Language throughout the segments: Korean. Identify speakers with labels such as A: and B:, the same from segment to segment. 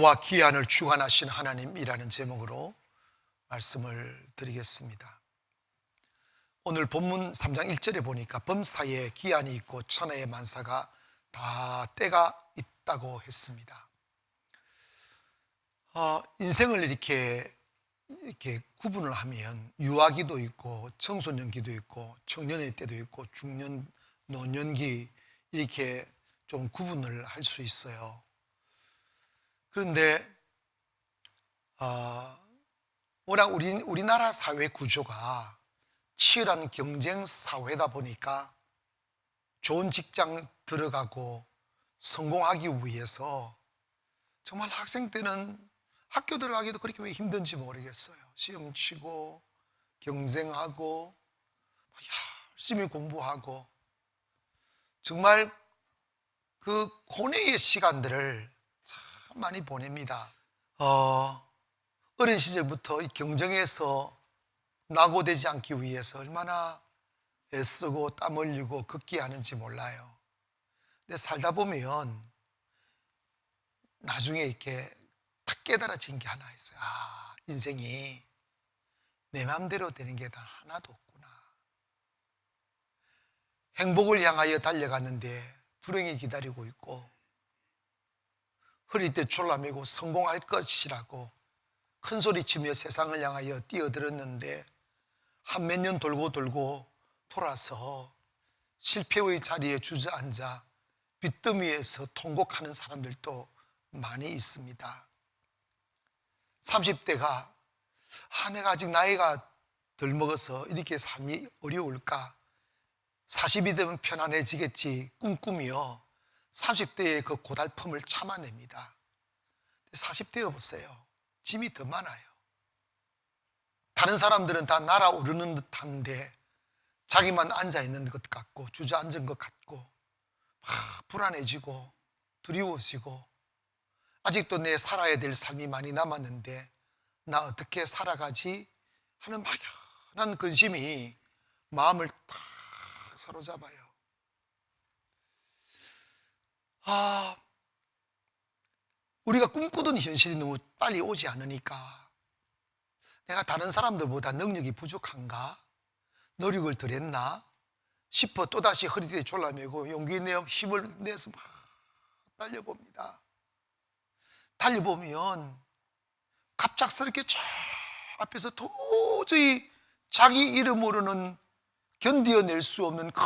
A: 구원과 기한을 주관하신 하나님이라는 제목으로 말씀을 드리겠습니다. 오늘 본문 3장 1절에 보니까 범사에 기한이 있고 천하의 만사가 다 때가 있다고 했습니다. 인생을 이렇게 구분을 하면 유아기도 있고 청소년기도 있고 청년의 때도 있고 중년, 노년기 이렇게 좀 구분을 할 수 있어요. 그런데 워낙 우리나라 사회 구조가 치열한 경쟁 사회다 보니까 좋은 직장 들어가고 성공하기 위해서 정말 학생 때는 학교 들어가기도 그렇게 왜 힘든지 모르겠어요. 시험 치고 경쟁하고 열심히 공부하고 정말 그 고뇌의 시간들을 참 많이 보냅니다. 어린 시절부터 이 경쟁에서 낙오되지 않기 위해서 얼마나 애쓰고 땀 흘리고 극기하는지 몰라요. 근데 살다 보면 나중에 이렇게 딱 깨달아진 게 하나 있어요. 인생이 내 마음대로 되는 게 단 하나도 없구나. 행복을 향하여 달려가는데 불행이 기다리고 있고 허리띠 졸라매고 성공할 것이라고 큰소리치며 세상을 향하여 뛰어들었는데 한 몇 년 돌고 돌아서 실패의 자리에 주저앉아 빚더미에서 통곡하는 사람들도 많이 있습니다. 30대가 내가 아직 나이가 덜 먹어서 이렇게 삶이 어려울까, 40이 되면 편안해지겠지 꿈꾸며 30대의 그 고달픔을 참아냅니다. 40대여 보세요. 짐이 더 많아요. 다른 사람들은 다 날아오르는 듯 하는데 자기만 앉아있는 것 같고 주저앉은 것 같고 불안해지고 두려워지고 아직도 내 살아야 될 삶이 많이 남았는데 나 어떻게 살아가지 하는 막연한 근심이 마음을 탁 사로잡아요. 우리가 꿈꾸던 현실이 너무 빨리 오지 않으니까 내가 다른 사람들보다 능력이 부족한가? 노력을 덜 했나? 싶어 또다시 허리띠에 졸라매고 용기 내어 힘을 내서 막 달려봅니다. 달려보면 갑작스럽게 저 앞에서 도저히 자기 이름으로는 견뎌낼 수 없는 큰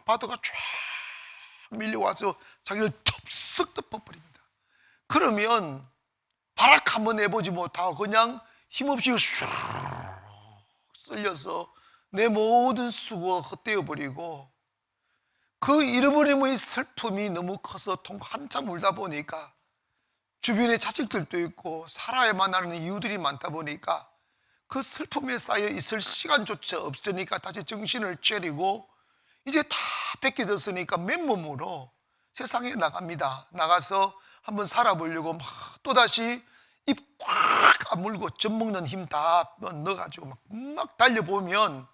A: 파도가 쫙 밀려와서 자기를 덥석 덮어버립니다. 그러면 발악 한번 해보지 못하고 그냥 힘없이 슉 쓸려서 내 모든 수고가 헛되어버리고 그 잃어버림의 슬픔이 너무 커서 한참 울다 보니까 주변에 자식들도 있고 살아야만 하는 이유들이 많다 보니까 그 슬픔에 쌓여 있을 시간조차 없으니까 다시 정신을 차리고 이제 다 뺏겨졌으니까 맨몸으로 세상에 나갑니다. 나가서 한번 살아보려고 막 또다시 입 꽉 아물고 젖 먹는 힘 다 넣어가지고 막 달려보면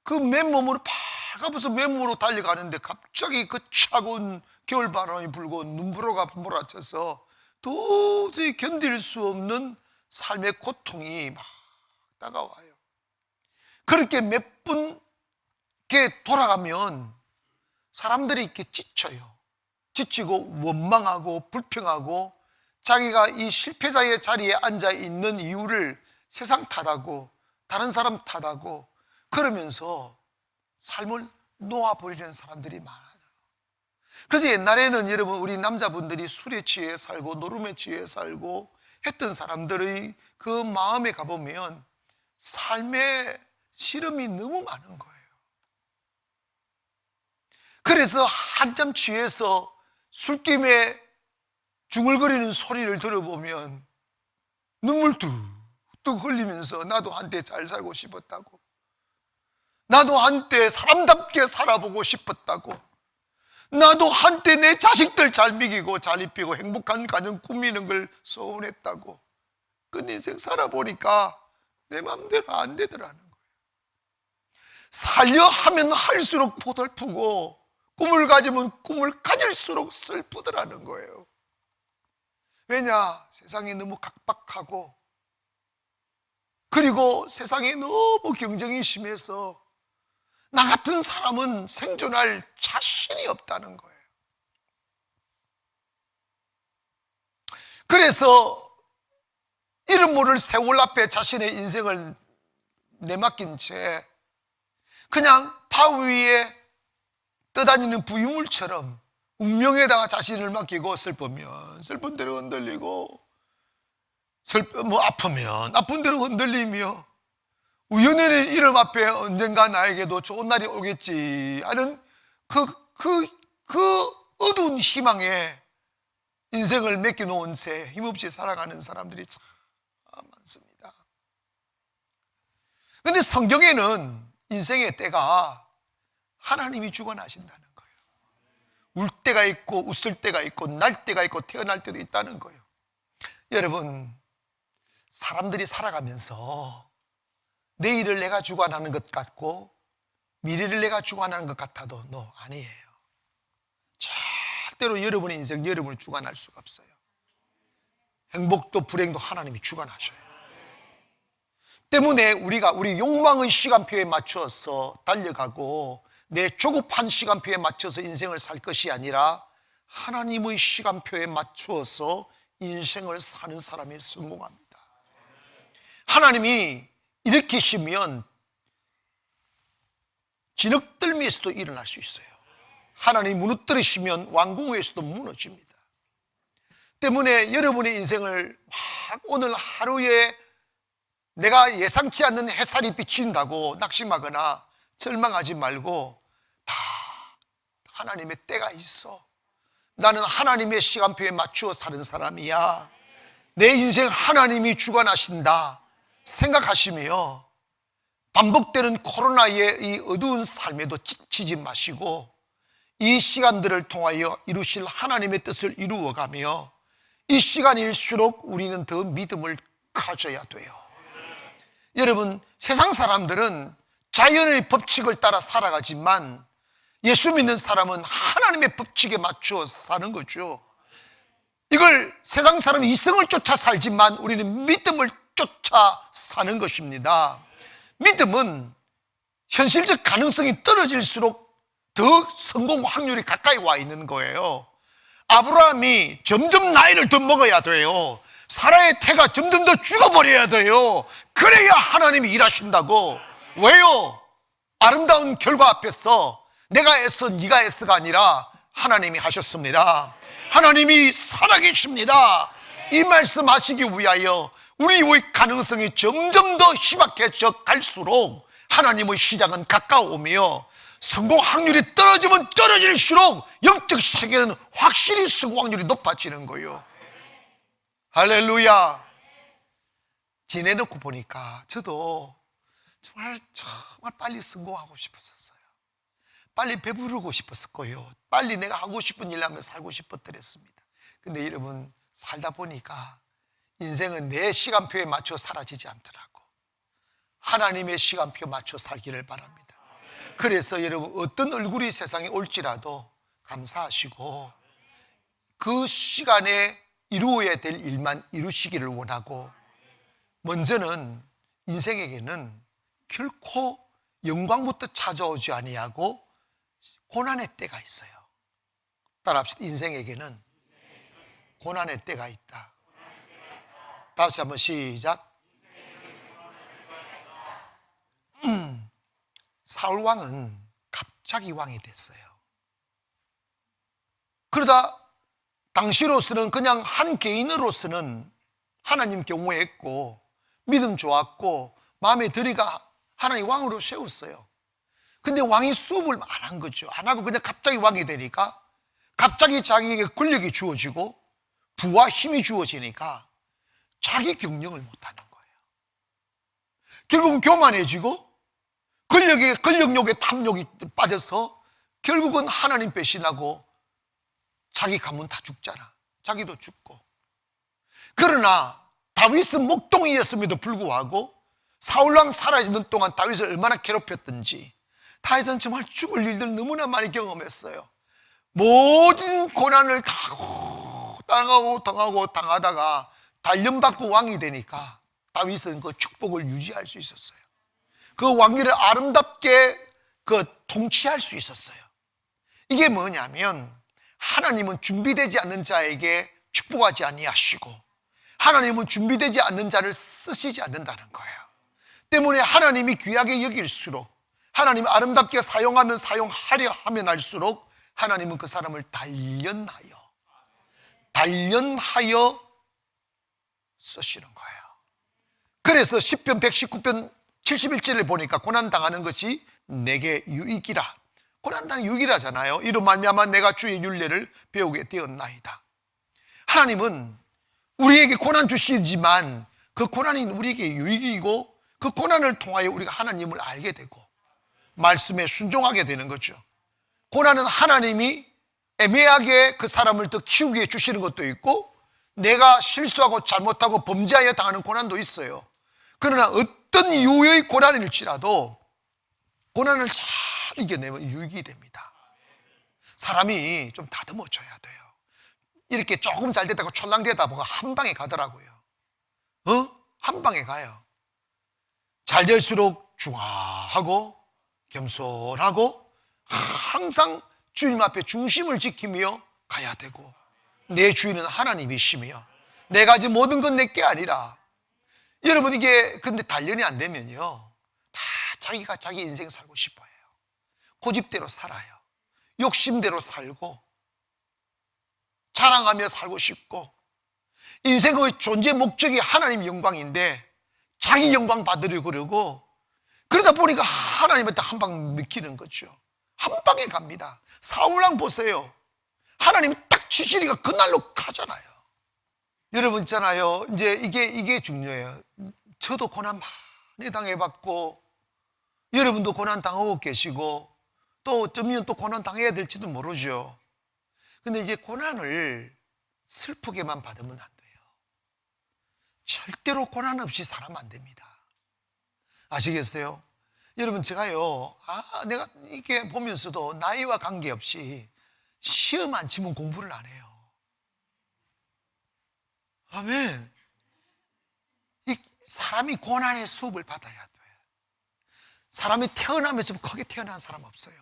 A: 그 맨몸으로 파가면서 맨몸으로 달려가는데 갑자기 그 차가운 겨울바람이 불고 눈보라가 몰아쳐서 도저히 견딜 수 없는 삶의 고통이 막 다가와요. 그렇게 몇 분 이렇게 돌아가면 사람들이 이렇게 지치고 원망하고 불평하고 자기가 이 실패자의 자리에 앉아 있는 이유를 세상 탓하고 다른 사람 탓하고 그러면서 삶을 놓아버리는 사람들이 많아요. 그래서 옛날에는 여러분 우리 남자분들이 술에 취해 살고 노름에 취해 살고 했던 사람들의 그 마음에 가보면 삶의 시름이 너무 많은 거예요. 그래서 한참 취해서 술김에 중얼거리는 소리를 들어보면 눈물 뚝뚝 흘리면서 나도 한때 잘 살고 싶었다고, 나도 한때 사람답게 살아보고 싶었다고, 나도 한때 내 자식들 잘 먹이고 잘 입히고 행복한 가정 꾸미는 걸 소원했다고. 근데 인생 살아보니까 내 마음대로 안 되더라는 거예요. 살려 하면 할수록 고달프고 꿈을 가지면 꿈을 가질수록 슬프더라는 거예요. 왜냐? 세상이 너무 각박하고, 그리고 세상에 너무 경쟁이 심해서 나 같은 사람은 생존할 자신이 없다는 거예요. 그래서 이름 모를 세월 앞에 자신의 인생을 내맡긴 채 그냥 바위 위에 떠다니는 부유물처럼 운명에다가 자신을 맡기고, 슬프면 슬픈 대로 흔들리고, 아프면 아픈 대로 흔들리며, 우연의 이름 앞에 언젠가 나에게도 좋은 날이 오겠지 하는 그 어두운 희망에 인생을 맡겨놓은 채 힘없이 살아가는 사람들이 참 많습니다. 그런데 성경에는 인생의 때가 하나님이 주관하신다는 거예요. 울 때가 있고 웃을 때가 있고 날 때가 있고 태어날 때도 있다는 거예요. 여러분, 사람들이 살아가면서 내일을 내가 주관하는 것 같고 미래를 내가 주관하는 것 같아도 아니에요. 절대로 여러분의 인생 여러분을 주관할 수가 없어요. 행복도 불행도 하나님이 주관하셔요. 때문에 우리 욕망의 시간표에 맞춰서 달려가고 내 조급한 시간표에 맞춰서 인생을 살 것이 아니라 하나님의 시간표에 맞추어서 인생을 사는 사람이 성공합니다. 하나님이 일으키시면 진흙들미에서도 일어날 수 있어요. 하나님이 무너뜨리시면 왕궁에서도 무너집니다. 때문에 여러분의 인생을 막 오늘 하루에 내가 예상치 않는 햇살이 비친다고 낙심하거나 절망하지 말고, 다 하나님의 때가 있어. 나는 하나님의 시간표에 맞추어 사는 사람이야. 내 인생 하나님이 주관하신다 생각하시며, 반복되는 코로나의 이 어두운 삶에도 지치지 마시고 이 시간들을 통하여 이루실 하나님의 뜻을 이루어가며, 이 시간일수록 우리는 더 믿음을 가져야 돼요. 여러분, 세상 사람들은 자연의 법칙을 따라 살아가지만 예수 믿는 사람은 하나님의 법칙에 맞추어 사는 거죠. 이걸 세상 사람이 이성을 쫓아 살지만 우리는 믿음을 쫓아 사는 것입니다. 믿음은 현실적 가능성이 떨어질수록 더 성공 확률이 가까이 와 있는 거예요. 아브라함이 점점 나이를 더 먹어야 돼요. 사라의 태가 점점 더 죽어버려야 돼요. 그래야 하나님이 일하신다고. 왜요? 아름다운 결과 앞에서 내가 애써 네가 애써가 아니라 하나님이 하셨습니다. 하나님이 살아계십니다. 이 말씀 하시기 위하여 우리의 가능성이 점점 더 희박해져 갈수록 하나님의 시작은 가까워오며, 성공 확률이 떨어지면 떨어질수록 영적 세계는 확실히 성공 확률이 높아지는 거예요. 할렐루야. 지내놓고 보니까 저도 정말 빨리 성공하고 싶었어요. 빨리 배부르고 싶었고요. 빨리 내가 하고 싶은 일 하면 살고 싶었더랬습니다. 근데 여러분, 살다 보니까 인생은 내 시간표에 맞춰 사라지지 않더라고. 하나님의 시간표 맞춰 살기를 바랍니다. 그래서 여러분, 어떤 얼굴이 세상에 올지라도 감사하시고 그 시간에 이루어야 될 일만 이루시기를 원하고, 먼저는 인생에게는 결코 영광부터 찾아오지 아니하고 고난의 때가 있어요. 따라합시다. 인생에게는 고난의 때가 있다. 다시 한번 시작. 사울 왕은 갑자기 왕이 됐어요. 그러다 당시로서는 그냥 한 개인으로서는 하나님 경외했고 믿음 좋았고 마음에 들이가 하나님 왕으로 세웠어요. 근데 왕이 수업을 안 한 거죠. 안 하고 그냥 갑자기 왕이 되니까, 갑자기 자기에게 권력이 주어지고 부와 힘이 주어지니까 자기 경영을 못하는 거예요. 결국은 교만해지고 권력욕에 탐욕이 빠져서 결국은 하나님 배신하고 자기 가문 다 죽잖아. 자기도 죽고. 그러나 다윗은 목동이었음에도 불구하고 사울왕 살아있는 동안 다윗을 얼마나 괴롭혔던지, 다윗은 정말 죽을 일들 너무나 많이 경험했어요. 모든 고난을 다 당하다가 단련받고 왕이 되니까 다윗은 그 축복을 유지할 수 있었어요. 그 왕위를 아름답게 통치할 수 있었어요. 이게 뭐냐면 하나님은 준비되지 않는 자에게 축복하지 아니하시고 하나님은 준비되지 않는 자를 쓰시지 않는다는 거예요. 때문에 하나님이 귀하게 여길수록 하나님이 아름답게 사용하려 하면 할수록 하나님은 그 사람을 단련하여 쓰시는 거예요. 그래서 시편 119편 71절을 보니까 고난당하는 것이 내게 유익이라. 고난당하는 유익이라잖아요. 이로 말미암아 내가 주의 율례를 배우게 되었나이다. 하나님은 우리에게 고난 주시지만 그 고난이 우리에게 유익이고 그 고난을 통하여 우리가 하나님을 알게 되고 말씀에 순종하게 되는 거죠. 고난은 하나님이 애매하게 그 사람을 더 키우기 위해 주시는 것도 있고 내가 실수하고 잘못하고 범죄하여 당하는 고난도 있어요. 그러나 어떤 이유의 고난일지라도 고난을 잘 이겨내면 유익이 됩니다. 사람이 좀 다듬어져야 돼요. 이렇게 조금 잘 됐다고 촐랑대다 보면 한 방에 가더라고요. 한 방에 가요. 잘 될수록 중화하고 겸손하고 항상 주님 앞에 중심을 지키며 가야 되고 내 주인은 하나님이시며 내가 가진 모든 건 내게 아니라 여러분 이게 근데 단련이 안 되면요 다 자기가 자기 인생 살고 싶어요. 고집대로 살아요. 욕심대로 살고 자랑하며 살고 싶고 인생의 존재 목적이 하나님 영광인데 자기 영광 받으려고 그러고 그러다 보니까 하나님한테 한 방 먹히는 거죠. 한 방에 갑니다. 사울왕 보세요. 하나님이 딱 치시니까 그날로 가잖아요. 여러분 있잖아요. 이제 이게 중요해요. 저도 고난 많이 당해봤고 여러분도 고난 당하고 계시고 또 어쩌면 또 고난 당해야 될지도 모르죠. 근데 이제 고난을 슬프게만 받으면 안 돼요. 절대로 고난 없이 살아면 안 됩니다. 아시겠어요? 여러분 제가요 내가 이렇게 보면서도 나이와 관계없이 시험 안 치면 공부를 안 해요. 아멘. 이 사람이 고난의 수업을 받아야 돼. 사람이 태어나면서 크게 태어난 사람 없어요.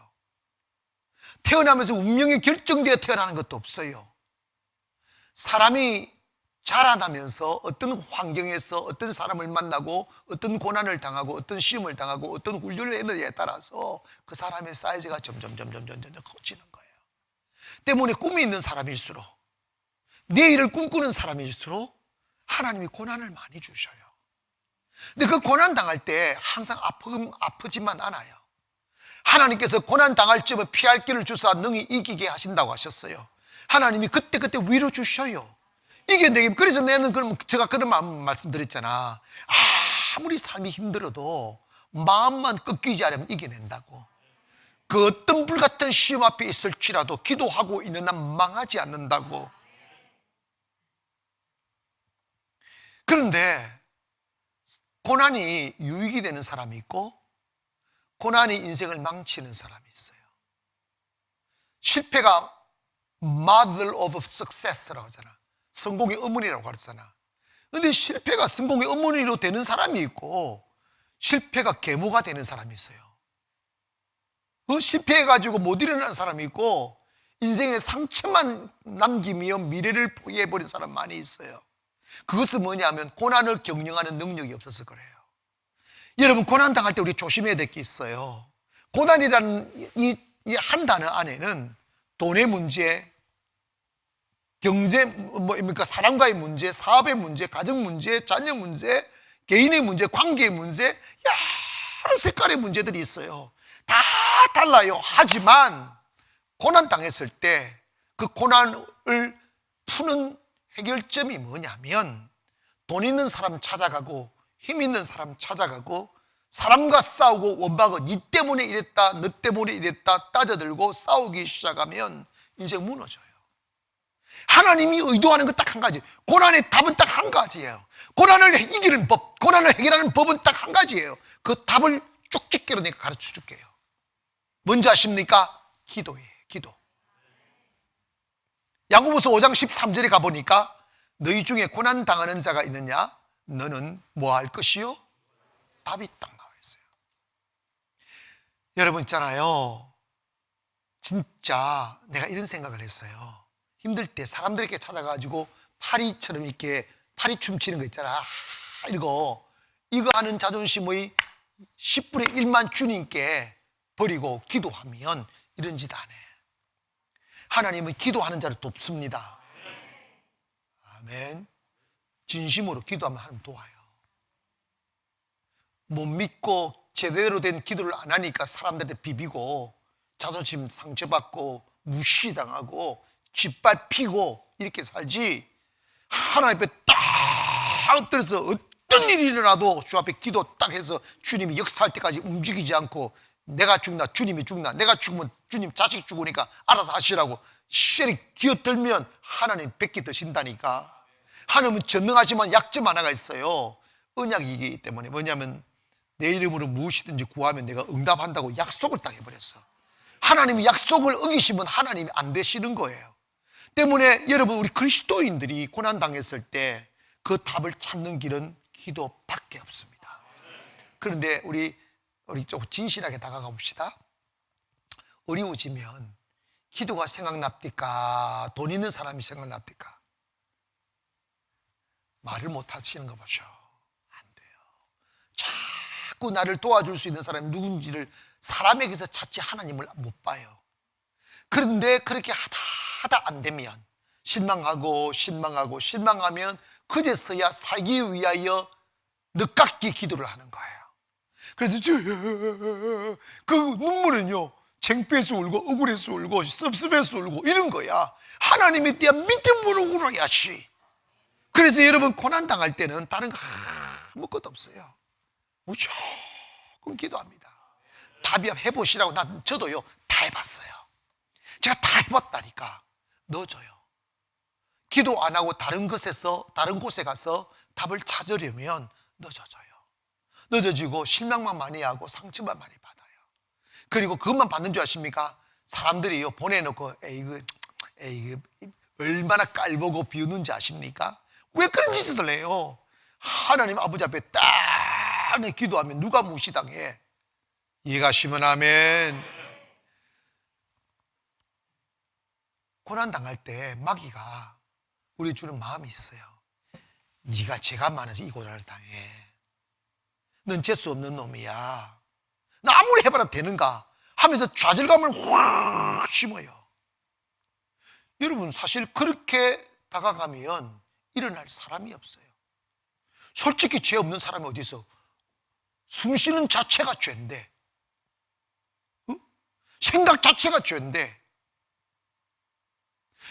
A: 태어나면서 운명이 결정되어 태어나는 것도 없어요. 사람이 자라나면서 어떤 환경에서 어떤 사람을 만나고 어떤 고난을 당하고 어떤 시험을 당하고 어떤 훈련을 했느냐에 따라서 그 사람의 사이즈가 점점 커지는 거예요. 때문에 꿈이 있는 사람일수록 내일을 꿈꾸는 사람일수록 하나님이 고난을 많이 주셔요. 근데 그 고난 당할 때 항상 아프지만 않아요. 하나님께서 고난 당할 적에 피할 길을 주사 능히 이기게 하신다고 하셨어요. 하나님이 그때 위로 주셔요. 이겨내기. 그래서 나는 제가 그런 마음 말씀드렸잖아. 아무리 삶이 힘들어도 마음만 꺾이지 않으면 이겨낸다고. 그 어떤 불같은 시험 앞에 있을지라도 기도하고 있는 난 망하지 않는다고. 그런데 고난이 유익이 되는 사람이 있고 고난이 인생을 망치는 사람이 있어요. 실패가 mother of success라고 하잖아. 성공의 어머니라고 그랬잖아. 그런데 실패가 성공의 어머니로 되는 사람이 있고 실패가 계모가 되는 사람이 있어요. 그 실패해가지고 못 일어나는 사람이 있고 인생에 상처만 남기며 미래를 포기해버린 사람 많이 있어요. 그것은 뭐냐면 고난을 경영하는 능력이 없어서 그래요. 여러분 고난 당할 때 우리 조심해야 될 게 있어요. 고난이라는 이 한 단어 안에는 돈의 문제, 경제, 사람과의 문제, 사업의 문제, 가정 문제, 자녀 문제, 개인의 문제, 관계의 문제, 여러 색깔의 문제들이 있어요. 다 달라요. 하지만 고난 당했을 때 그 고난을 푸는 해결점이 뭐냐면 돈 있는 사람 찾아가고 힘 있는 사람 찾아가고 사람과 싸우고 원박은 니 때문에 이랬다 너 때문에 이랬다 따져들고 싸우기 시작하면 인생 무너져요. 하나님이 의도하는 것 딱 한 가지. 고난의 답은 딱 한 가지예요. 고난을 이기는 법, 고난을 해결하는 법은 딱 한 가지예요. 그 답을 쭉직기로 내가 가르쳐 줄게요. 뭔지 아십니까? 기도예요. 기도. 야고보서 5장 13절에 가보니까 너희 중에 고난당하는 자가 있느냐? 너는 뭐 할 것이요? 답이 딱 나와 있어요. 여러분 있잖아요, 진짜 내가 이런 생각을 했어요. 힘들 때 사람들에게 찾아가지고 파리처럼 이렇게 파리 춤추는 거 있잖아. 이거 하는 자존심의 10분의 1만 주님께 버리고 기도하면 이런 짓 안 해. 하나님은 기도하는 자를 돕습니다. 아멘. 진심으로 기도하면 하나님 도와요. 못 믿고 제대로 된 기도를 안 하니까 사람들한테 비비고 자존심 상처받고 무시당하고 짓밟히고 이렇게 살지, 하나님 앞에 딱 엎드려서 어떤 일이 일어나도 주 앞에 기도 딱 해서 주님이 역사할 때까지 움직이지 않고 내가 죽나 주님이 죽나, 내가 죽으면 주님 자식 죽으니까 알아서 하시라고 시절이 기어들면 하나님 100개 드신다니까. 하나님은 전능하지만 약점 하나가 있어요. 언약이기 때문에. 뭐냐면 내 이름으로 무엇이든지 구하면 내가 응답한다고 약속을 딱 해버렸어. 하나님이 약속을 어기시면 하나님이 안 되시는 거예요. 때문에 여러분, 우리 그리스도인들이 고난당했을 때 그 답을 찾는 길은 기도밖에 없습니다. 그런데 우리 좀 진실하게 다가가 봅시다. 어려워지면 기도가 생각납니까? 돈 있는 사람이 생각납니까? 말을 못 하시는 거 보셔. 안 돼요. 자꾸 나를 도와줄 수 있는 사람이 누군지를 사람에게서 찾지 하나님을 못 봐요. 그런데 그렇게 하다 안 되면 실망하면 그제서야 살기 위하여 늦깎이 기도를 하는 거예요. 그래서 그 눈물은요, 창피해서 울고 억울해서 울고 섭섭해서 울고 이런 거야. 하나님에 대한 믿음으로 울어야지. 그래서 여러분, 고난당할 때는 다른 거 아무것도 없어요. 무조건 기도합니다. 답이 해보시라고. 저도요 다 해봤어요. 제가 다 해봤다니까. 넣어줘요. 기도 안 하고 다른 곳에 가서 답을 찾으려면 늦어져요. 늦어지고 실망만 많이 하고 상처만 많이 받아요. 그리고 그것만 받는 줄 아십니까? 사람들이요 보내놓고 에이 얼마나 깔보고 비우는지 아십니까? 왜 그런 짓을 해요? 하나님 아버지 앞에 딱 기도하면 누가 무시당해? 이해가시면 아멘. 고난당할 때 마귀가 우리 주는 마음이 있어요. 네가 죄가 많아서 이 고난을 당해. 넌 재수 없는 놈이야. 나 아무리 해봐라 되는가 하면서 좌절감을 확 심어요. 여러분, 사실 그렇게 다가가면 일어날 사람이 없어요. 솔직히 죄 없는 사람이 어디 있어? 숨 쉬는 자체가 죄인데, 생각 자체가 죄인데.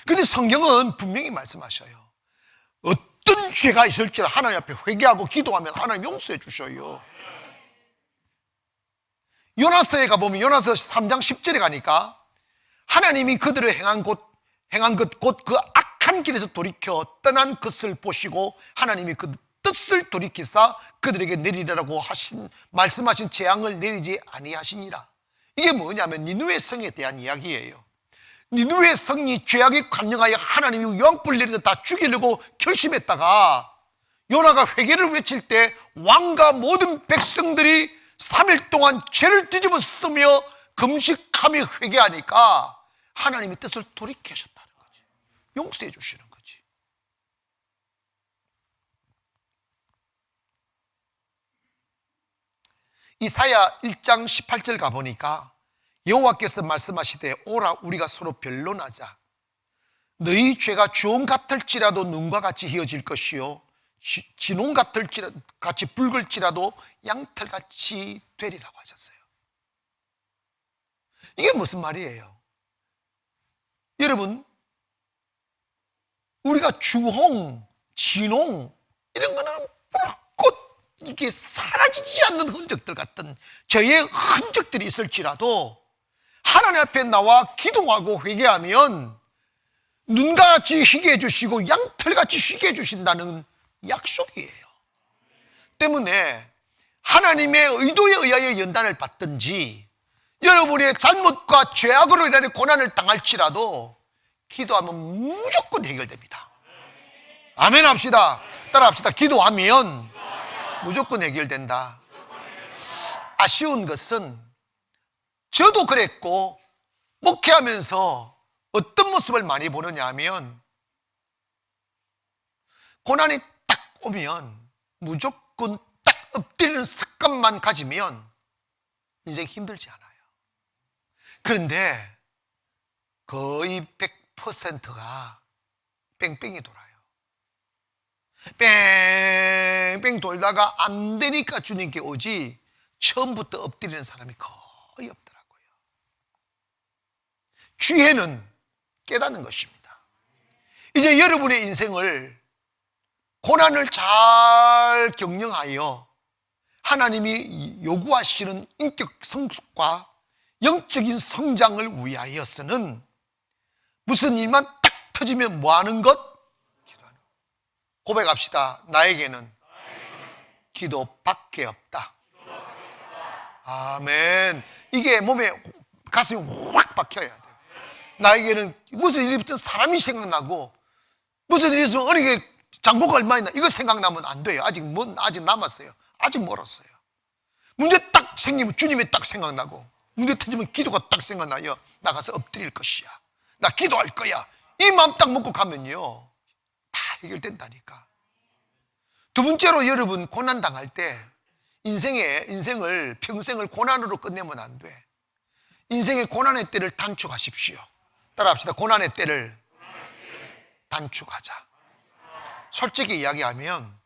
A: 근데 성경은 분명히 말씀하셔요. 어떤 죄가 있을지라 하나님 앞에 회개하고 기도하면 하나님 용서해 주셔요. 요나서에 가보면 요나서 3장 10절에 가니까 하나님이 그들을 행한 것 곧 그 악한 길에서 돌이켜 떠난 것을 보시고 하나님이 그 뜻을 돌이키사 그들에게 내리라고 말씀하신 재앙을 내리지 아니하시니라. 이게 뭐냐면 니느웨 성에 대한 이야기예요. 니느웨 성이 죄악에 관영하여 하나님이 유황불 내려서 다 죽이려고 결심했다가 요나가 회개를 외칠 때 왕과 모든 백성들이 3일 동안 죄를 뒤집어 쓰며 금식하며 회개하니까 하나님의 뜻을 돌이키셨다는 거지. 용서해 주시는 거지. 이사야 1장 18절 가보니까 여호와께서 말씀하시되 오라 우리가 서로 변론하자. 너희 죄가 주홍 같을지라도 눈과 같이 희어질 것이요 진홍 같이 붉을지라도 양털같이 되리라고 하셨어요. 이게 무슨 말이에요? 여러분, 우리가 주홍, 진홍 이런 거는 불꽃 이게 사라지지 않는 흔적들 같은 죄의 흔적들이 있을지라도 하나님 앞에 나와 기도하고 회개하면 눈같이 희게 해주시고 양털같이 희게 해주신다는 약속이에요. 때문에 하나님의 의도에 의하여 연단을 받든지 여러분의 잘못과 죄악으로 인해 고난을 당할지라도 기도하면 무조건 해결됩니다. 아멘 합시다. 따라합시다. 기도하면 무조건 해결된다. 아쉬운 것은 저도 그랬고 목회하면서 어떤 모습을 많이 보느냐 하면 고난이 딱 오면 무조건 딱 엎드리는 습관만 가지면 인생 힘들지 않아요. 그런데 거의 100%가 뺑뺑이 돌아요. 뺑뺑 돌다가 안 되니까 주님께 오지 처음부터 엎드리는 사람이 거의 없더라고요. 기회는 깨닫는 것입니다. 이제 여러분의 인생을 고난을 잘 경영하여 하나님이 요구하시는 인격 성숙과 영적인 성장을 위하여서는 무슨 일만 딱 터지면 뭐 하는 것? 기도하는 것. 고백합시다. 나에게는 기도밖에 없다. 아멘. 이게 몸에 가슴이 확 박혀야 돼요. 나에게는 무슨 일이 있든 사람이 생각나고 무슨 일이 있으면 어느 게 장보가 얼마 있나 이거 생각나면 안 돼요. 아직 남았어요. 아직 멀었어요. 문제 딱 생기면 주님이 딱 생각나고 문제 터지면 기도가 딱 생각나요. 나가서 엎드릴 것이야. 나 기도할 거야. 이 마음 딱 먹고 가면요 다 해결된다니까. 두 번째로 여러분 고난 당할 때 인생을 평생을 고난으로 끝내면 안 돼. 인생의 고난의 때를 단축하십시오. 따라합시다. 고난의 때를 단축하자. 솔직히 이야기하면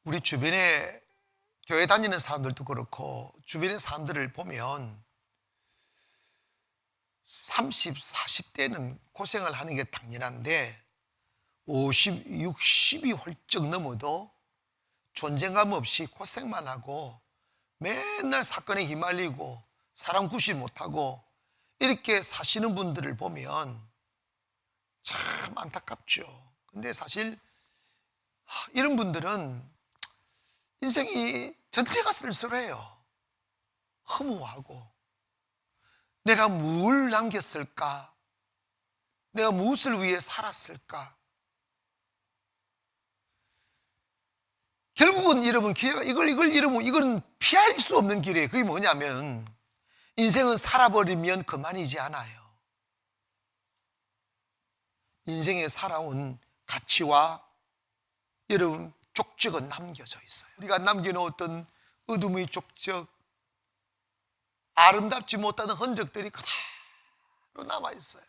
A: 우리 주변에 교회 다니는 사람들도 그렇고 주변의 사람들을 보면 30, 40대는 고생을 하는 게 당연한데 50, 60이 훌쩍 넘어도 존재감 없이 고생만 하고 맨날 사건에 휘말리고 사람 구실 못하고 이렇게 사시는 분들을 보면 참 안타깝죠. 근데 사실 이런 분들은 인생이 전체가 쓸쓸해요. 허무하고 내가 뭘 남겼을까? 내가 무엇을 위해 살았을까? 결국은 여러분 기회가 이걸 잃으면 이건 피할 수 없는 길이에요. 그게 뭐냐면 인생은 살아버리면 그만이지 않아요. 인생에 살아온 가치와 여러분 족적은 남겨져 있어요. 우리가 남겨놓았던 어둠의 족적, 아름답지 못하는 흔적들이 그대로 남아있어요.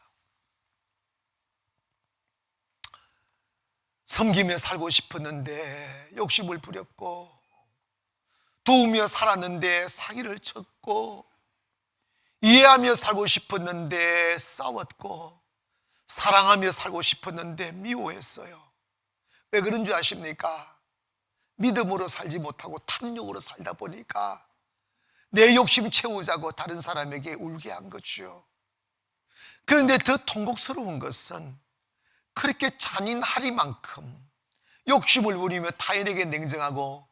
A: 섬기며 살고 싶었는데 욕심을 부렸고, 도우며 살았는데 사기를 쳤고, 이해하며 살고 싶었는데 싸웠고, 사랑하며 살고 싶었는데 미워했어요. 왜 그런 줄 아십니까? 믿음으로 살지 못하고 탐욕으로 살다 보니까 내 욕심 채우자고 다른 사람에게 울게 한 거죠. 그런데 더 통곡스러운 것은 그렇게 잔인하리만큼 욕심을 부리며 타인에게 냉정하고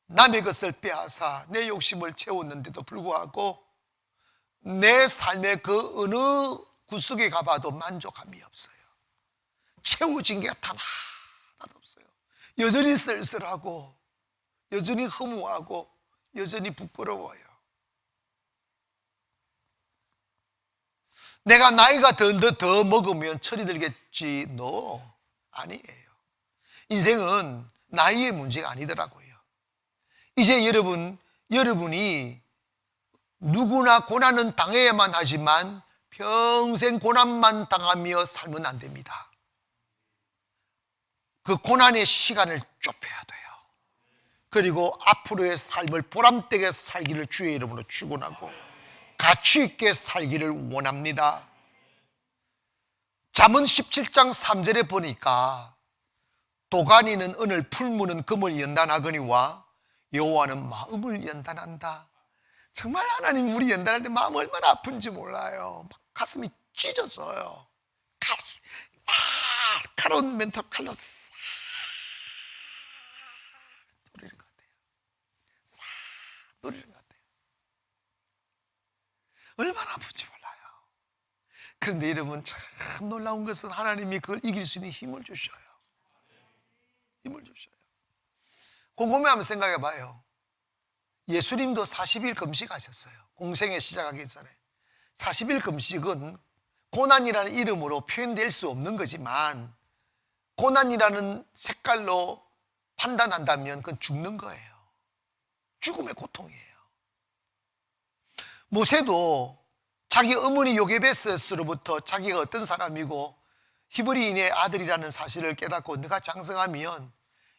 A: 남의 것을 빼앗아 내 욕심을 채웠는데도 불구하고 내 삶의 그 어느 구석에 가봐도 만족함이 없어요. 채워진 게 단 하나도 없어요. 여전히 쓸쓸하고 여전히 허무하고 여전히 부끄러워요. 내가 나이가 더 먹으면 철이 들겠지. No, 아니에요. 인생은 나이의 문제가 아니더라고요. 이제 여러분이 누구나 고난은 당해야만 하지만 평생 고난만 당하며 살면 안 됩니다. 그 고난의 시간을 좁혀야 돼요. 그리고 앞으로의 삶을 보람되게 살기를 주의 이름으로 축원하고 가치 있게 살기를 원합니다. 잠언 17장 3절에 보니까 도가니는 은을 풀무는 금을 연단하거니와 여호와는 마음을 연단한다. 정말 하나님 우리 연단할 때 마음 얼마나 아픈지 몰라요. 막 가슴이 찢어져요. 칼은 멘토 칼로 싹 노리는 것 같아요. 싹 노리는 것 같아요. 얼마나 아픈지 몰라요. 그런데 여러분, 참 놀라운 것은 하나님이 그걸 이길 수 있는 힘을 주셔요. 힘을 주셔요. 곰곰이 한번 생각해 봐요. 예수님도 40일 금식하셨어요. 공생애 시작하기 전에. 40일 금식은 고난이라는 이름으로 표현될 수 없는 거지만, 고난이라는 색깔로 판단한다면 그건 죽는 거예요. 죽음의 고통이에요. 모세도 자기 어머니 요게베스로부터 자기가 어떤 사람이고 히브리인의 아들이라는 사실을 깨닫고, 네가 장성하면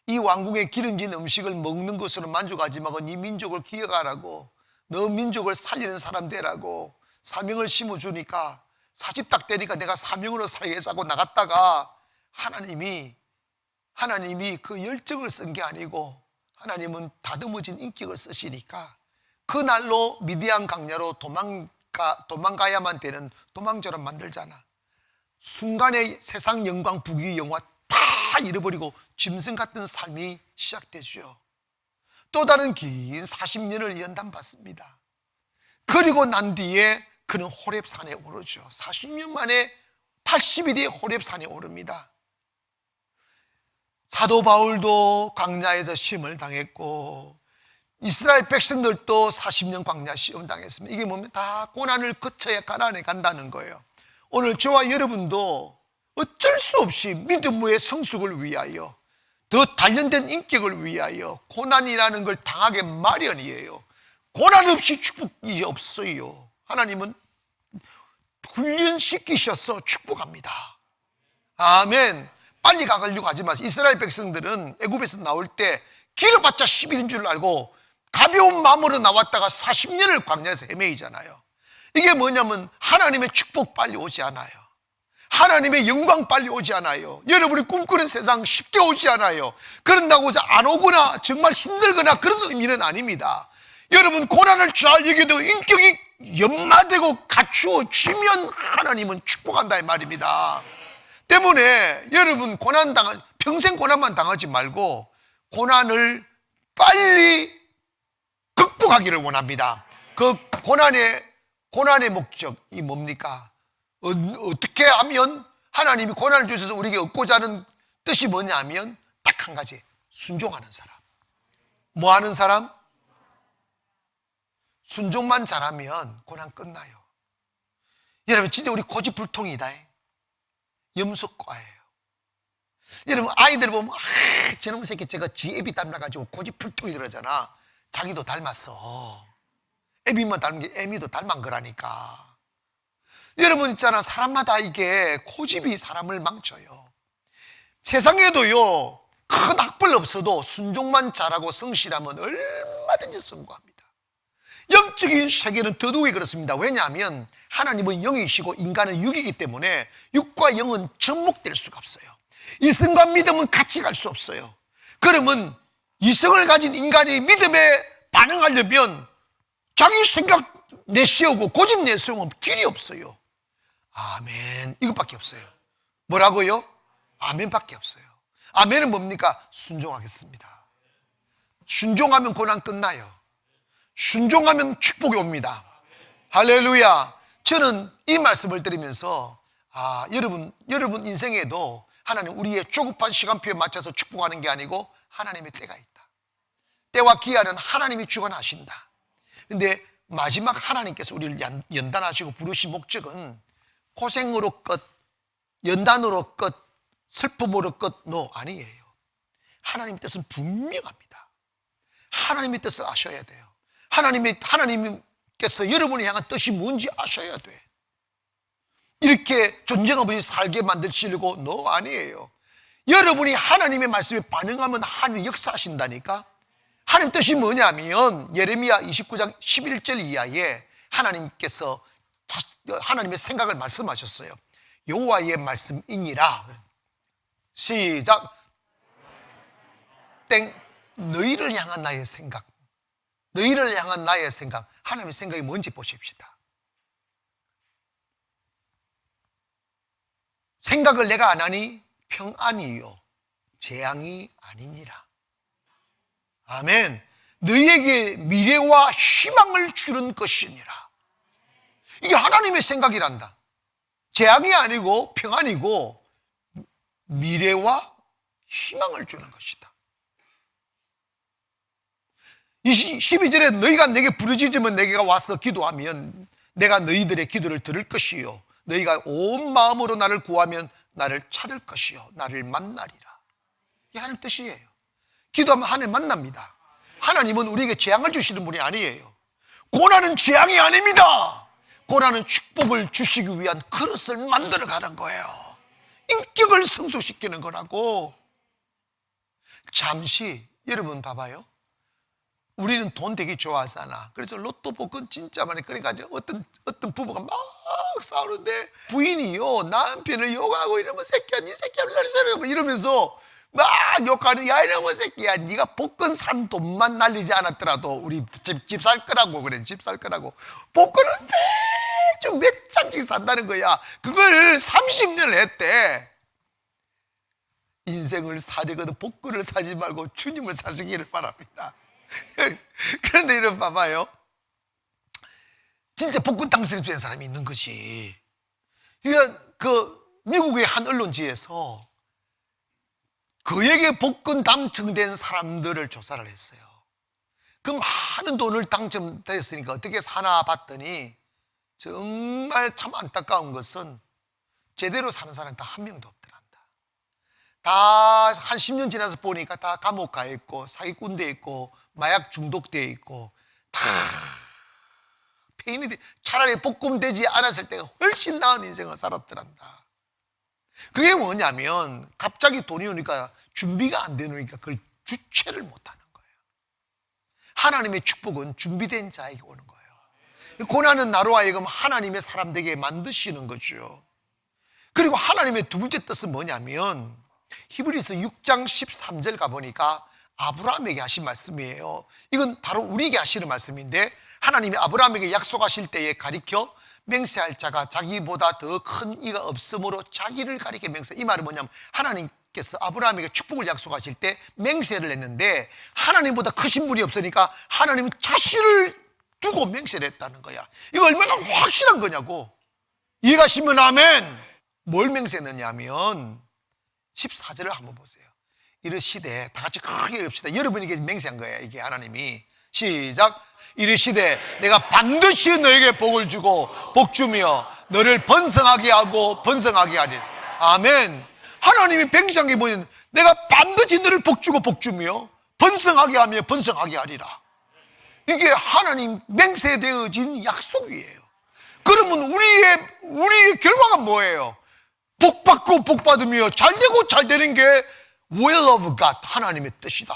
A: 이 왕궁의 기름진 음식을 먹는 것으로 만족하지 말고 네 민족을 기억하라고, 너 민족을 살리는 사람 되라고 사명을 심어주니까 40딱 되니까 내가 사명으로 살겠다고 나갔다가 하나님이 그 열정을 쓴 게 아니고 하나님은 다듬어진 인격을 쓰시니까 그날로 미디안 강야로 도망가야만 되는 도망자로 만들잖아. 순간에 세상 영광 부귀 영화 다 잃어버리고 짐승 같은 삶이 시작되죠. 또 다른 긴 40년을 연단받습니다. 그리고 난 뒤에 그는 호렙산에 오르죠. 40년 만에 80일 뒤에 호렙산에 오릅니다. 사도 바울도 광야에서 시험을 당했고 이스라엘 백성들도 40년 광야 시험 당했습니다. 이게 뭡니까? 다 고난을 거쳐야 가나안에 간다는 거예요. 오늘 저와 여러분도 어쩔 수 없이 믿음의 성숙을 위하여, 더 단련된 인격을 위하여 고난이라는 걸 당하게 마련이에요. 고난 없이 축복이 없어요. 하나님은 훈련시키셔서 축복합니다. 아멘. 빨리 가려고 하지 마세요. 이스라엘 백성들은 애굽에서 나올 때 길어봤자 10일인 줄 알고 가벼운 마음으로 나왔다가 40년을 광야에서 헤매이잖아요. 이게 뭐냐면 하나님의 축복 빨리 오지 않아요. 하나님의 영광 빨리 오지 않아요. 여러분이 꿈꾸는 세상 쉽게 오지 않아요. 그런다고 해서 안 오거나 정말 힘들거나 그런 의미는 아닙니다. 여러분, 고난을 잘 이겨도 인격이 연마되고 갖추어지면 하나님은 축복한다 이 말입니다. 때문에 여러분, 평생 고난만 당하지 말고 고난을 빨리 극복하기를 원합니다. 그 고난의 목적이 뭡니까? 어떻게 하면 하나님이 고난을 주셔서 우리에게 얻고자 하는 뜻이 뭐냐면 딱 한 가지, 순종하는 사람. 뭐 하는 사람? 순종만 잘하면 고난 끝나요. 여러분, 진짜 우리 고집불통이다. 염소과예요. 여러분, 아이들 보면 저놈 새끼 제가 지 애비 닮아가지고 고집불통이 그러잖아. 자기도 닮았어. 애비만 닮은 게 애미도 닮은 거라니까. 여러분 있잖아, 사람마다 이게 고집이 사람을 망쳐요. 세상에도요, 큰 학벌 없어도 순종만 잘하고 성실하면 얼마든지 성공합니다. 영적인 세계는 더더욱이 그렇습니다. 왜냐하면 하나님은 영이시고 인간은 육이기 때문에 육과 영은 접목될 수가 없어요. 이성과 믿음은 같이 갈 수 없어요. 그러면 이성을 가진 인간이 믿음에 반응하려면 자기 생각 내세우고 고집 내세우면 길이 없어요. 아멘, 이것밖에 없어요. 뭐라고요? 아멘밖에 없어요. 아멘은 뭡니까? 순종하겠습니다. 순종하면 고난 끝나요. 순종하면 축복이 옵니다. 할렐루야. 저는 이 말씀을 드리면서 여러분 인생에도 하나님 우리의 조급한 시간표에 맞춰서 축복하는 게 아니고 하나님의 때가 있다. 때와 기한은 하나님이 주관하신다. 근데 마지막 하나님께서 우리를 연단하시고 부르신 목적은 고생으로 끝, 연단으로 끝, 슬픔으로 끝, 아니에요. 하나님의 뜻은 분명합니다. 하나님의 뜻을 아셔야 돼요. 하나님께서 여러분을 향한 뜻이 뭔지 아셔야 돼. 이렇게 존재가 없이 살게 만드시려고 아니에요. 여러분이 하나님의 말씀에 반응하면 하나님이 역사하신다니까. 하나님 뜻이 뭐냐면 예레미야 29장 11절 이하에 하나님께서 하나님의 생각을 말씀하셨어요. 여호와의 말씀이니라. 시작. 땡. 너희를 향한 나의 생각. 너희를 향한 나의 생각. 하나님의 생각이 뭔지 보십시다. 생각을 내가 안 하니 평안이요 재앙이 아니니라. 아멘. 너희에게 미래와 희망을 주는 것이니라. 이게 하나님의 생각이란다. 재앙이 아니고 평안이고 미래와 희망을 주는 것이다. 12절에 너희가 내게 부르짖으면 내가 와서 기도하면 내가 너희들의 기도를 들을 것이요 너희가 온 마음으로 나를 구하면 나를 찾을 것이요 나를 만나리라. 이게 하나님 뜻이에요. 기도하면 하나님 만납니다. 하나님은 우리에게 재앙을 주시는 분이 아니에요. 고난은 재앙이 아닙니다. 고난은 축복을 주시기 위한 그릇을 만들어 가는 거예요. 인격을 성숙시키는 거라고. 잠시 여러분 봐봐요. 우리는 돈 되게 좋아하잖아. 그래서 로또 복권 진짜 많이. 그러니까 어떤 부부가 막 싸우는데 부인이요 남편을 욕하고 이러면 새끼야 니 새끼야 이러면서 막 욕하는. 야 이러면 새끼야 니가 복권 산 돈만 날리지 않았더라도 우리 집 살 거라고. 그래 집 살 거라고. 복권을 매주 몇 장씩 산다는 거야. 그걸 30년을 했대. 인생을 사려거든 복권을 사지 말고 주님을 사시기를 바랍니다. 그런데 이런 봐봐요. 진짜 복권 당선된 사람이 있는 것이. 그러니까 그 미국의 한 언론지에서 그에게 복권 당첨된 사람들을 조사를 했어요. 그 많은 돈을 당첨됐으니까 어떻게 사나 봤더니 정말 참 안타까운 것은 제대로 사는 사람이 다 한 명도 없더란다. 다 한 10년 지나서 보니까 다 감옥 가 있고 사기꾼 돼 있고 마약 중독돼 있고 다 폐인이 돼. 차라리 복권되지 않았을 때가 훨씬 나은 인생을 살았더란다. 그게 뭐냐면 갑자기 돈이 오니까 준비가 안 되니까 그걸 주체를 못하는 거예요. 하나님의 축복은 준비된 자에게 오는 거예요. 고난은 나로 하여금 하나님의 사람 되게 만드시는 거죠. 그리고 하나님의 두 번째 뜻은 뭐냐면 히브리서 6장 13절 가보니까 아브라함에게 하신 말씀이에요. 이건 바로 우리에게 하시는 말씀인데 하나님이 아브라함에게 약속하실 때에 가리켜 맹세할 자가 자기보다 더 큰 이가 없으므로 자기를 가리켜 맹세. 이 말은 뭐냐면 하나님께서 아브라함에게 축복을 약속하실 때 맹세를 했는데 하나님보다 크신 분이 없으니까 하나님은 자신을 두고 맹세를 했다는 거야. 이거 얼마나 확실한 거냐고. 이해가시면 아멘. 뭘 맹세했느냐 하면 14절을 한번 보세요. 이르시되 다 같이 크게 읽읍시다. 여러분에게 맹세한 거예요. 이게 하나님이. 시작. 이르시되 내가 반드시 너에게 복을 주고 복주며 너를 번성하게 하고 번성하게 하리. 아멘. 하나님이 맹세한 게 뭐냐면 내가 반드시 너를 복주고 복주며 번성하게 하며 번성하게 하리라. 이게 하나님 맹세되어진 약속이에요. 그러면 우리의 결과가 뭐예요? 복 받고 복 받으며 잘 되고 잘 되는 게 will of God, 하나님의 뜻이다.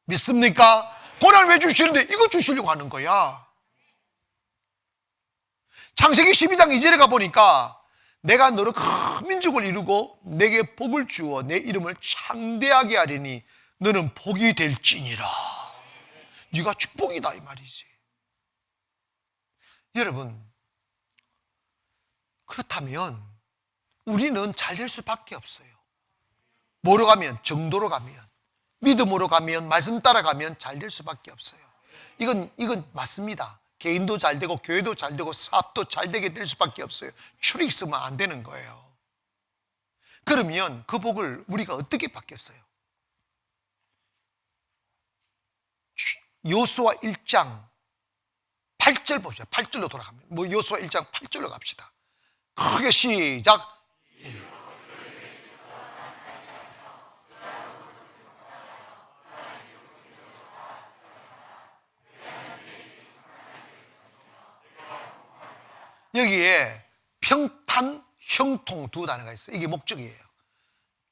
A: 믿습니까? 고난 왜 주시는데 이거 주시려고 하는 거야. 창세기 12장 2절에 가보니까 내가 너로 큰 민족을 이루고 내게 복을 주어 내 이름을 창대하게 하리니 너는 복이 될지니라. 네가 축복이다 이 말이지. 여러분, 그렇다면 우리는 잘 될 수밖에 없어요. 뭐로 가면? 정도로 가면, 믿음으로 가면, 말씀 따라가면 잘 될 수밖에 없어요. 이건 맞습니다. 개인도 잘 되고 교회도 잘 되고 사업도 잘 되게 될 수밖에 없어요. 추리 있으면 안 되는 거예요. 그러면 그 복을 우리가 어떻게 받겠어요? 요수아 1장 8절 보세요. 8절로 돌아갑니다. 요수아 1장 8절로 갑시다. 크게 시작. 여기에 평탄, 형통 두 단어가 있어요. 이게 목적이에요.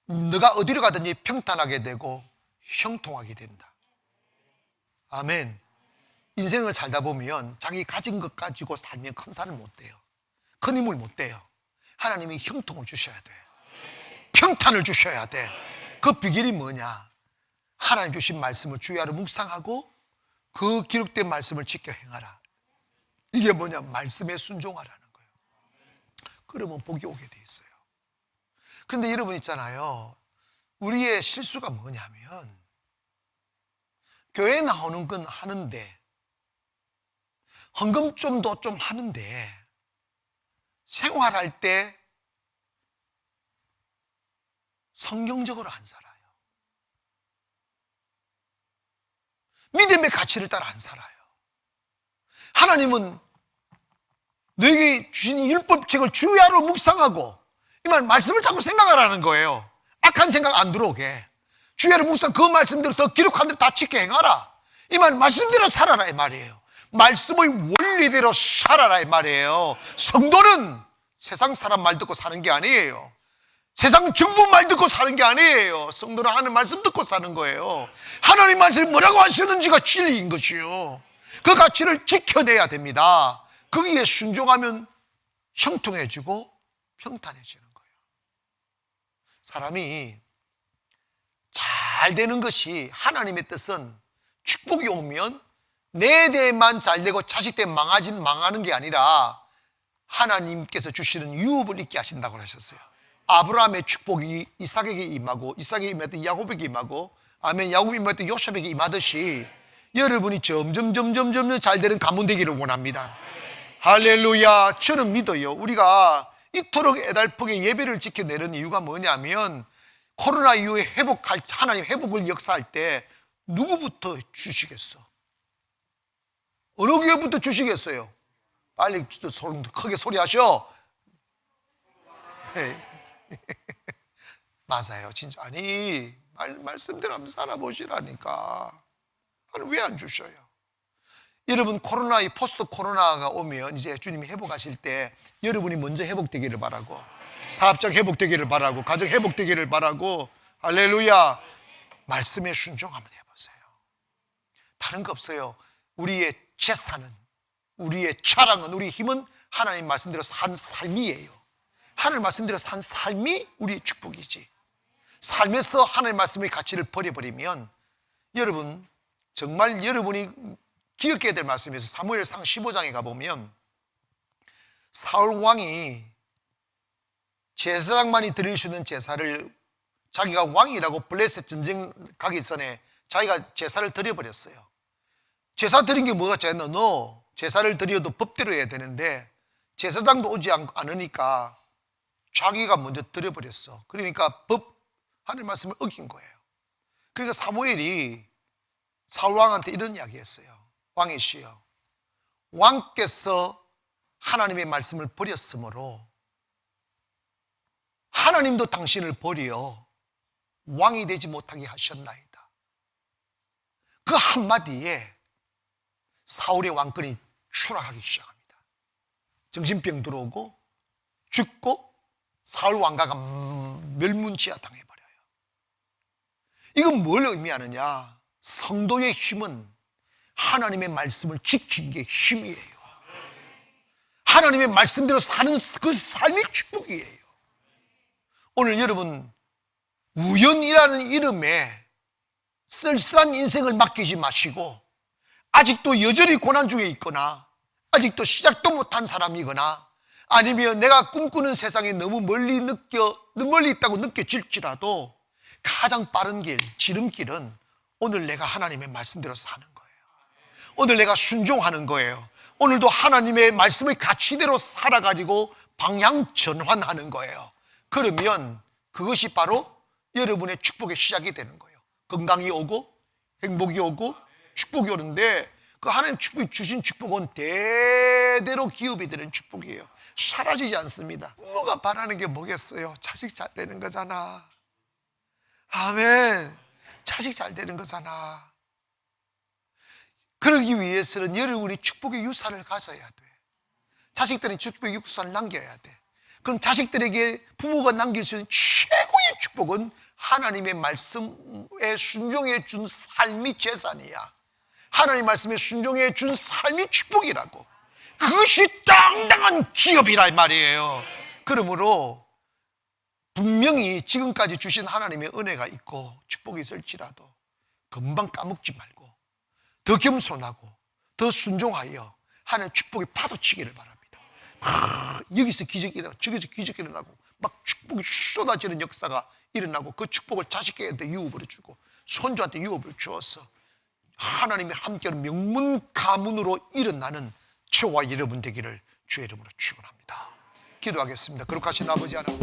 A: 너가 어디로 가든지 평탄하게 되고 형통하게 된다. 아멘. 인생을 살다 보면 자기 가진 것 가지고 살면 큰 산을 못 돼요. 큰 힘을 못 돼요. 하나님이 형통을 주셔야 돼. 평탄을 주셔야 돼. 그 비결이 뭐냐? 하나님 주신 말씀을 주야로 묵상하고 그 기록된 말씀을 지켜 행하라. 이게 뭐냐? 말씀에 순종하라는 거예요. 그러면 복이 오게 돼 있어요. 그런데 여러분 있잖아요. 우리의 실수가 뭐냐면 교회 나오는 건 하는데 헌금 좀도 좀 하는데 생활할 때 성경적으로 안 살아요. 믿음의 가치를 따라 안 살아요. 하나님은 너에게 주신 율법책을 주야로 묵상하고, 이 말씀을 자꾸 생각하라는 거예요. 악한 생각 안 들어오게. 주야로 묵상, 그 말씀대로 더 기록한 대로 다 지켜 행하라. 이 말씀대로 살아라 이 말이에요. 말씀의 원리대로 살아라 이 말이에요. 성도는 세상 사람 말 듣고 사는 게 아니에요. 세상 정부 말 듣고 사는 게 아니에요. 성도는 하나님 말씀 듣고 사는 거예요. 하나님 말씀이 뭐라고 하시는지가 진리인 것이요. 그 가치를 지켜내야 됩니다. 거기에 순종하면 형통해지고 평탄해지는 거예요. 사람이 잘 되는 것이, 하나님의 뜻은 축복이 오면 내 대만 잘 되고 자식 때 망하는 게 아니라 하나님께서 주시는 유업을 있게 하신다고 하셨어요. 아브라함의 축복이 이삭에게 임하고, 이삭에게 임했던 야곱에게 임하고, 아멘, 야곱이 임했던 요셉에게 임하듯이 여러분이 점점 잘 되는 가문 되기를 원합니다. 할렐루야. 저는 믿어요. 우리가 이토록 애달프게 예배를 지켜내는 이유가 뭐냐면, 코로나 이후에 하나님 회복을 역사할 때 누구부터 주시겠어? 어느 교회부터 주시겠어요? 빨리 크게 소리하셔. 맞아요. 진짜. 아니, 말씀대로 한번 살아보시라니까. 아니, 왜 안 주셔요? 여러분, 이 포스트 코로나가 오면 이제 주님이 회복하실 때 여러분이 먼저 회복되기를 바라고, 사업적 회복되기를 바라고, 가정 회복되기를 바라고, 할렐루야. 말씀에 순종 한번 해보세요. 다른 거 없어요. 우리의 재산은, 우리의 자랑은, 우리의 힘은 하나님 말씀대로 산 삶이에요. 하나님 말씀대로 산 삶이 우리의 축복이지. 삶에서 하나님 말씀의 가치를 버려버리면, 여러분, 정말 여러분이 기억해야 될 말씀에서 사무엘상 15장에 가보면, 사울 왕이 제사장만이 드릴 수 있는 제사를, 자기가 왕이라고 블레셋 전쟁 가기 전에 자기가 제사를 드려버렸어요. 제사 드린 게 뭐가 죄나? 너 제사를 드려도 법대로 해야 되는데 제사장도 오지 않으니까 자기가 먼저 드려버렸어. 그러니까 하나님 말씀을 어긴 거예요. 그러니까 사무엘이 사울왕한테 이런 이야기 했어요. 왕이시여, 왕께서 하나님의 말씀을 버렸으므로 하나님도 당신을 버려 왕이 되지 못하게 하셨나이다. 그 한마디에 사울의 왕권이 추락하기 시작합니다. 정신병 들어오고 죽고 사울 왕가가 멸문지하 당해버려요. 이건 뭘 의미하느냐? 성도의 힘은 하나님의 말씀을 지킨 게 힘이에요. 하나님의 말씀대로 사는 그 삶이 축복이에요. 오늘 여러분, 우연이라는 이름에 쓸쓸한 인생을 맡기지 마시고, 아직도 여전히 고난 중에 있거나, 아직도 시작도 못한 사람이거나, 아니면 내가 꿈꾸는 세상에 너무 멀리 있다고 느껴질지라도 가장 빠른 길, 지름길은 오늘 내가 하나님의 말씀대로 사는 거예요. 오늘 내가 순종하는 거예요. 오늘도 하나님의 말씀의 가치대로 살아가지고 방향 전환하는 거예요. 그러면 그것이 바로 여러분의 축복의 시작이 되는 거예요. 건강이 오고 행복이 오고 축복이 오는데, 그 하나님 축복이 주신 축복은 대대로 기업이 되는 축복이에요. 사라지지 않습니다. 부모가 바라는 게 뭐겠어요? 자식 잘 되는 거잖아. 아멘. 자식 잘 되는 거잖아. 그러기 위해서는 여러분이 축복의 유산을 가져야 돼. 자식들은 축복의 유산을 남겨야 돼. 그럼 자식들에게 부모가 남길 수 있는 최고의 축복은 하나님의 말씀에 순종해 준 삶이 재산이야. 하나님 말씀에 순종해 준 삶이 축복이라고. 그것이 당당한 기업이라 말이에요. 그러므로 분명히 지금까지 주신 하나님의 은혜가 있고 축복이 있을지라도 금방 까먹지 말고 더 겸손하고 더 순종하여 하나님 축복이 파도치기를 바랍니다. 여기서 기적이 일어나고 저기서 기적이 일어나고 막 축복이 쏟아지는 역사가 일어나고, 그 축복을 자식에게 유업을 주고 손주한테 유업을 주어서 하나님이 함께하는 명문 가문으로 일어나는 저와 여러분 되기를 주의 이름으로 축원합니다. 기도하겠습니다. 거룩하신 아버지 하나님,